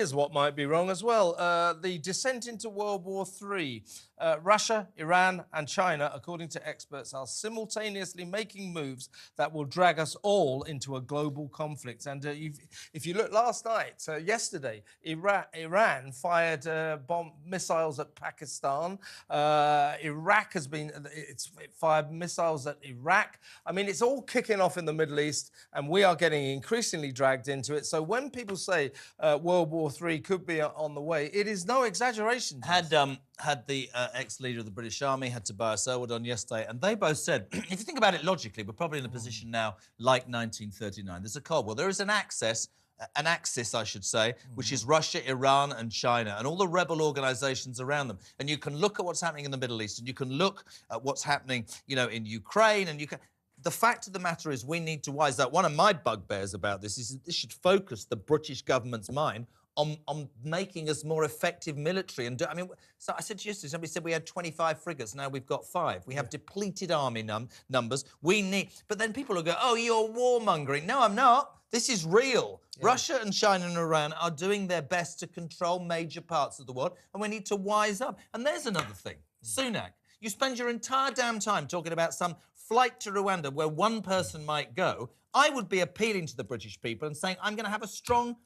Here's what might be wrong as well. The descent into World War III. Russia, Iran and China, according to experts, are simultaneously making moves that will drag us all into a global conflict. And if you look last night, yesterday, Iran fired bomb missiles at Pakistan. Iraq has been, it fired missiles at Iraq. I mean, it's all kicking off in the Middle East and we are getting increasingly dragged into it. So when people say World War III could be on the way, it is no exaggeration. Had the ex-leader of the British Army, had Tobias Ellwood on yesterday, and they both said, if you think about it logically, we're probably in a position now like 1939. There's a Cold War. There is an axis, I should say, which is Russia, Iran and China and all the rebel organisations around them. And you can look at what's happening in the Middle East and you can look at what's happening, you know, in Ukraine and you can... The fact of the matter is we need to wise up. One of my bugbears about this is that this should focus the British government's mind on making us more effective military. And I mean, so I said to you yesterday, somebody said we had 25 frigates, now we've got 5. We have depleted army numbers. We need... But then people will go, oh, you're warmongering. No, I'm not. This is real. Yeah. Russia and China and Iran are doing their best to control major parts of the world, and we need to wise up. And there's another thing. Sunak, you spend your entire damn time talking about some flight to Rwanda where one person might go. I would be appealing to the British people and saying, I'm going to have a strong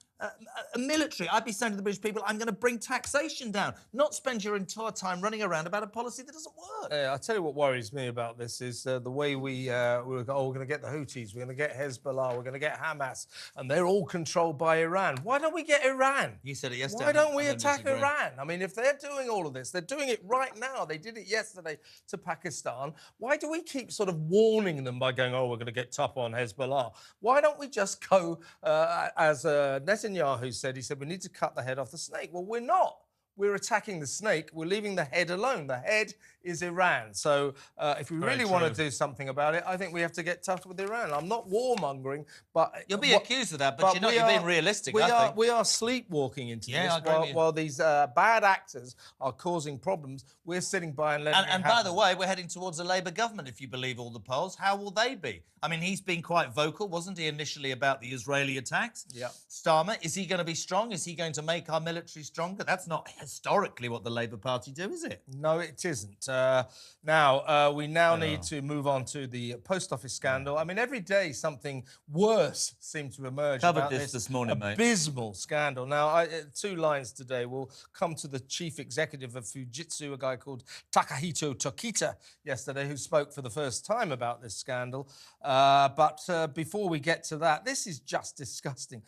military. I'd be saying to the British people, I'm going to bring taxation down, not spend your entire time running around about a policy that doesn't work. I'll tell you what worries me about this is the way we're going to get the Houthis, we're going to get Hezbollah, we're going to get Hamas, and they're all controlled by Iran. Why don't we get Iran? You said it yesterday. Why don't we attack Iran? I mean, if they're doing all of this, they're doing it right now. They did it yesterday to Pakistan. Why do we keep sort of warning them by going, oh, we're going to get tough on Hezbollah? Why don't we just go, as Netanyahu said, he said, we need to cut the head off the snake. Well, we're not. We're attacking the snake. We're leaving the head alone. The head is Iran. So if we really want to do something about it, I think we have to get tough with Iran. I'm not warmongering, but... You'll be accused of that, but you're not. You're being realistic, I think. We are sleepwalking into this while these bad actors are causing problems. We're sitting by and letting it happen. And by the way, we're heading towards a Labour government, if you believe all the polls. How will they be? I mean, he's been quite vocal, wasn't he, initially about the Israeli attacks? Yeah. Starmer, is he going to be strong? Is he going to make our military stronger? That's not historically what the Labour Party do, is it? No, it isn't. We need to move on to the post office scandal. I mean, every day something worse seems to emerge. Covered this morning, mate. Abysmal scandal. Now, 2 lines today. We'll come to the chief executive of Fujitsu, a guy called Takahito Tokita, yesterday, who spoke for the first time about this scandal. But before we get to that, this is just disgusting.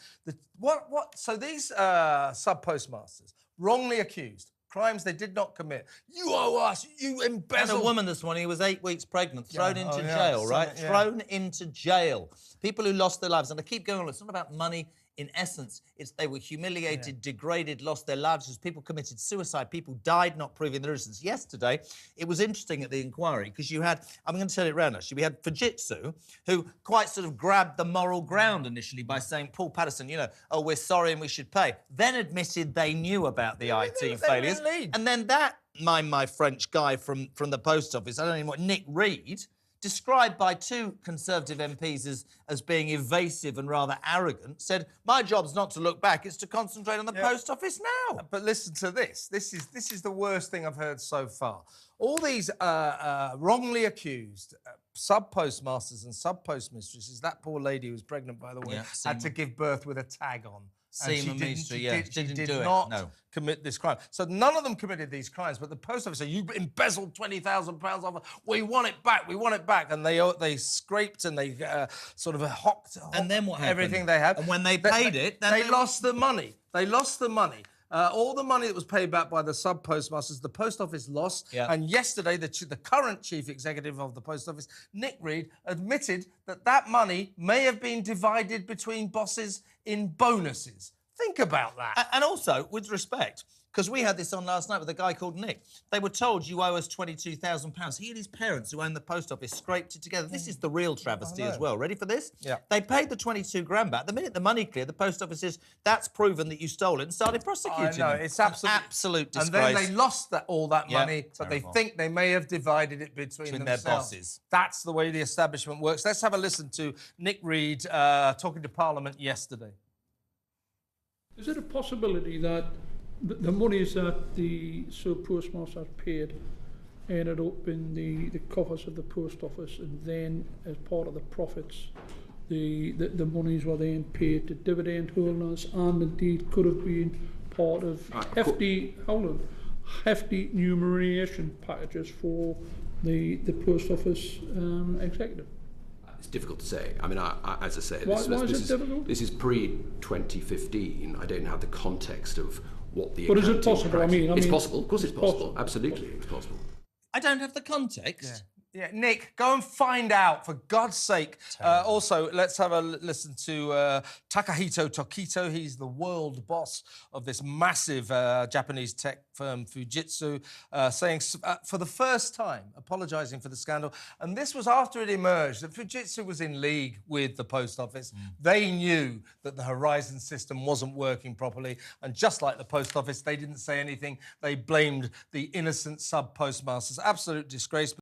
So these sub-postmasters, wrongly accused, crimes they did not commit. You owe us, you embezzled. And a woman this morning who was 8 weeks pregnant, thrown into jail, right? Thrown into jail. People who lost their lives. And I keep going on, it's not about money. In essence, they were humiliated, degraded, lost their lives as people committed suicide. People died not proving their innocence. Yesterday, it was interesting at the inquiry because you had, I'm going to turn it around actually, we had Fujitsu, who quite sort of grabbed the moral ground initially by saying, Paul Patterson, you know, oh, we're sorry and we should pay. Then admitted they knew about the IT failures. And then that, my French guy from the post office, I don't know what, Nick Reed, described by 2 Conservative MPs as being evasive and rather arrogant, said, my job's not to look back, it's to concentrate on the post office now. But listen to this. This is the worst thing I've heard so far. All these wrongly accused sub-postmasters and sub-postmistresses, that poor lady who was pregnant, by the way, had to give birth with a tag on. She did not commit this crime. So none of them committed these crimes, but the post office said, you embezzled £20,000 off. We want it back. We want it back. And they scraped and they sort of hocked and then what happened? Everything they had. And when they paid it... Then they lost the money. They lost the money. All the money that was paid back by the sub-postmasters, the post office lost. Yeah. And yesterday, the current chief executive of the post office, Nick Reed, admitted that money may have been divided between bosses in bonuses. Think about that. And also, with respect, because we had this on last night with a guy called Nick. They were told, you owe us £22,000. He and his parents, who own the post office, scraped it together. This is the real travesty as well. Ready for this? Yeah. They paid the 22 grand back. The minute the money cleared, the post office says, that's proven that you stole it, and started prosecuting them. It's absolute disgrace. And then they lost all that money, but they think they may have divided it between themselves. Their bosses. That's the way the establishment works. Let's have a listen to Nick Reed talking to Parliament yesterday. Is it a possibility that the monies that the sub-postmaster paid ended up in the coffers of the post office, and then as part of the profits the monies were then paid to dividend holders, and indeed could have been part of hefty remuneration packages for the post office executive? It's difficult to say. I mean, as I say, why is it difficult? This is pre-2015. I don't have the context of what the. But is it possible? It's possible. Of course, it's possible. Absolutely, it's possible. I don't have the context. Yeah, Nick, go and find out, for God's sake. Also, let's have a listen to Takahito Tokito. He's the world boss of this massive Japanese tech firm, Fujitsu, saying for the first time, apologising for the scandal. And this was after it emerged that Fujitsu was in league with the post office. They knew that the Horizon system wasn't working properly. And just like the post office, they didn't say anything. They blamed the innocent sub-postmasters. Absolute disgrace.